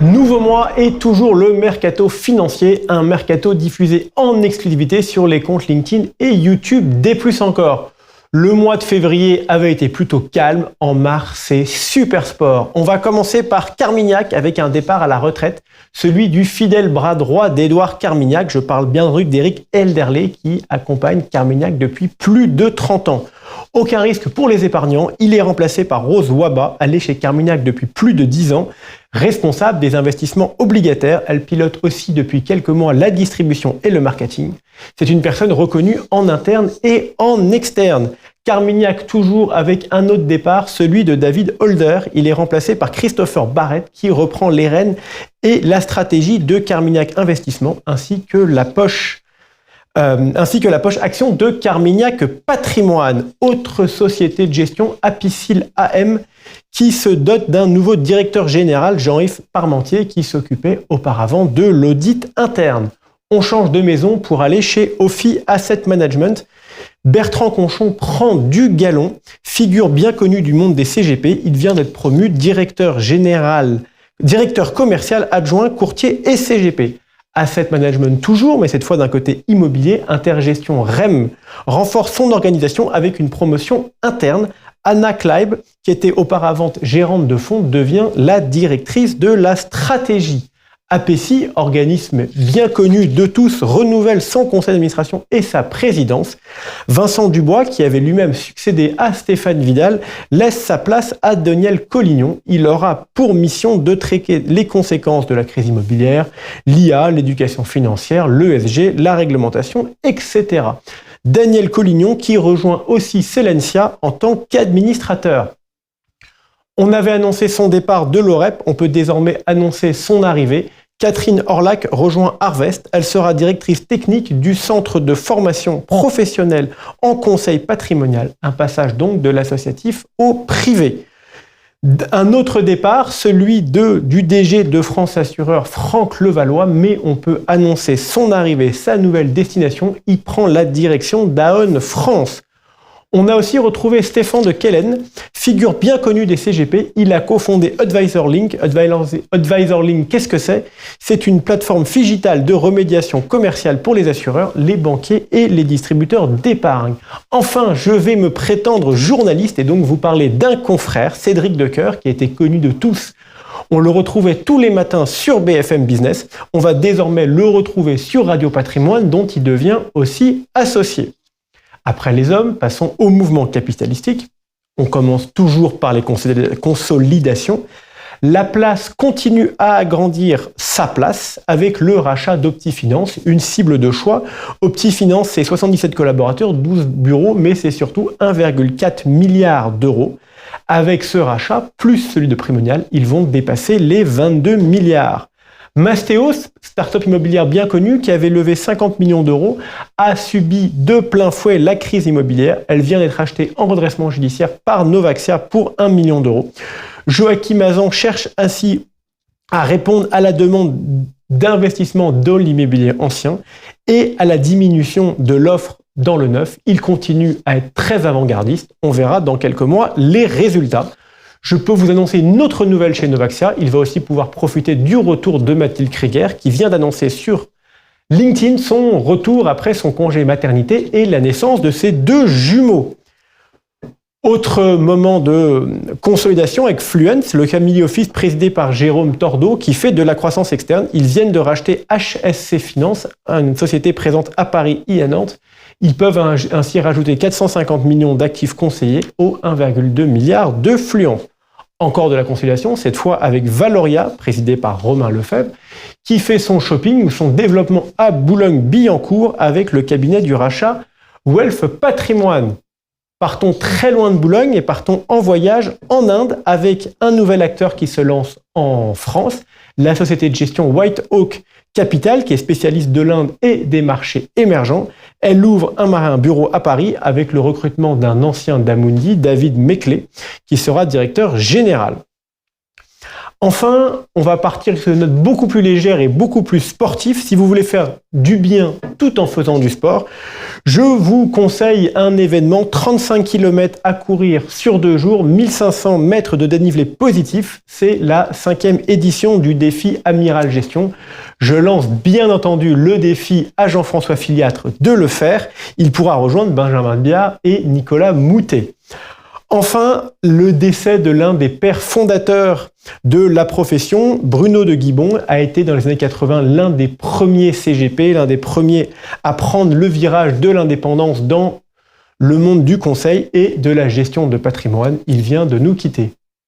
Nouveau mois et toujours le mercato financier, un mercato diffusé en exclusivité sur les comptes LinkedIn et YouTube des plus encore. Le mois de février avait été plutôt calme, en mars c'est super sport. On va commencer par Carmignac avec un départ à la retraite, celui du fidèle bras droit d'Édouard Carmignac. Je parle bien d'Éric Elderley qui accompagne Carmignac depuis plus de 30 ans. Aucun risque pour les épargnants, il est remplacé par Rose Waba, allée chez Carmignac depuis plus de 10 ans. Responsable des investissements obligataires, elle pilote aussi depuis quelques mois la distribution et le marketing. C'est une personne reconnue en interne et en externe. Carmignac toujours avec un autre départ, celui de David Holder. Il est remplacé par Christopher Barrett qui reprend les rênes et la stratégie de Carmignac Investissement ainsi que la poche action de Carmignac Patrimoine. Autre société de gestion, Apicil AM, qui se dote d'un nouveau directeur général, Jean-Yves Parmentier, qui s'occupait auparavant de l'audit interne. On change de maison pour aller chez Ophi Asset Management. Bertrand Conchon prend du galon, figure bien connue du monde des CGP. Il vient d'être promu directeur commercial adjoint, courtier et CGP. Asset Management toujours, mais cette fois d'un côté immobilier, Intergestion REM renforce son organisation avec une promotion interne. Anna Kleib, qui était auparavant gérante de fonds, devient la directrice de la stratégie. APECI, organisme bien connu de tous, renouvelle son conseil d'administration et sa présidence. Vincent Dubois, qui avait lui-même succédé à Stéphane Vidal, laisse sa place à Daniel Collignon. Il aura pour mission de traiter les conséquences de la crise immobilière, l'IA, l'éducation financière, l'ESG, la réglementation, etc. Daniel Collignon qui rejoint aussi Selensia en tant qu'administrateur. On avait annoncé son départ de l'OREP, on peut désormais annoncer son arrivée. Catherine Orlac rejoint Harvest. Elle sera directrice technique du centre de formation professionnelle en conseil patrimonial. Un passage donc de l'associatif au privé. Un autre départ, celui du DG de France Assureur, Franck Levallois, mais on peut annoncer son arrivée, sa nouvelle destination. Il prend la direction d'Aon France. On a aussi retrouvé Stéphane de Kellen, figure bien connue des CGP. Il a cofondé AdvisorLink. AdvisorLink, qu'est-ce que c'est? C'est une plateforme digitale de remédiation commerciale pour les assureurs, les banquiers et les distributeurs d'épargne. Enfin, je vais me prétendre journaliste et donc vous parler d'un confrère, Cédric Decoeur, qui était connu de tous. On le retrouvait tous les matins sur BFM Business. On va désormais le retrouver sur Radio Patrimoine, dont il devient aussi associé. Après les hommes, passons au mouvement capitalistique. On commence toujours par les consolidations. La place continue à agrandir sa place avec le rachat d'Optifinance, une cible de choix. Optifinance, c'est 77 collaborateurs, 12 bureaux, mais c'est surtout 1,4 milliard d'euros. Avec ce rachat, plus celui de Primonial, ils vont dépasser les 22 milliards. Mastéos, start-up immobilière bien connue qui avait levé 50 millions d'euros, a subi de plein fouet la crise immobilière. Elle vient d'être achetée en redressement judiciaire par Novaxia pour 1 million d'euros. Joachim Hazan cherche ainsi à répondre à la demande d'investissement dans l'immobilier ancien et à la diminution de l'offre dans le neuf. Il continue à être très avant-gardiste. On verra dans quelques mois les résultats. Je peux vous annoncer une autre nouvelle chez Novaxia. Il va aussi pouvoir profiter du retour de Mathilde Krieger qui vient d'annoncer sur LinkedIn son retour après son congé maternité et la naissance de ses 2 jumeaux. Autre moment de consolidation avec Fluence, le family office présidé par Jérôme Tordeau qui fait de la croissance externe. Ils viennent de racheter HSC Finance, une société présente à Paris et à Nantes. Ils peuvent ainsi rajouter 450 millions d'actifs conseillés aux 1,2 milliard de Fluence. Encore de la consolidation, cette fois avec Valoria, présidé par Romain Lefebvre, qui fait son shopping ou son développement à Boulogne-Billancourt avec le cabinet du rachat Wealth Patrimoine. Partons très loin de Boulogne et partons en voyage en Inde avec un nouvel acteur qui se lance en France, la société de gestion White Oak Capital, qui est spécialiste de l'Inde et des marchés émergents. Elle ouvre un bureau à Paris avec le recrutement d'un ancien d'Amundi, David Mecklé, qui sera directeur général. Enfin, on va partir sur une note beaucoup plus légère et beaucoup plus sportive. Si vous voulez faire du bien tout en faisant du sport, je vous conseille un événement 35 km à courir sur 2 jours, 1500 mètres de dénivelé positif. C'est la 5e édition du défi Amiral Gestion. Je lance bien entendu le défi à Jean-François Filiatre de le faire. Il pourra rejoindre Benjamin Biard et Nicolas Moutet. Enfin, le décès de l'un des pères fondateurs de la profession, Bruno de Guibon, a été dans les années 80 l'un des premiers CGP, l'un des premiers à prendre le virage de l'indépendance dans le monde du conseil et de la gestion de patrimoine. Il vient de nous quitter.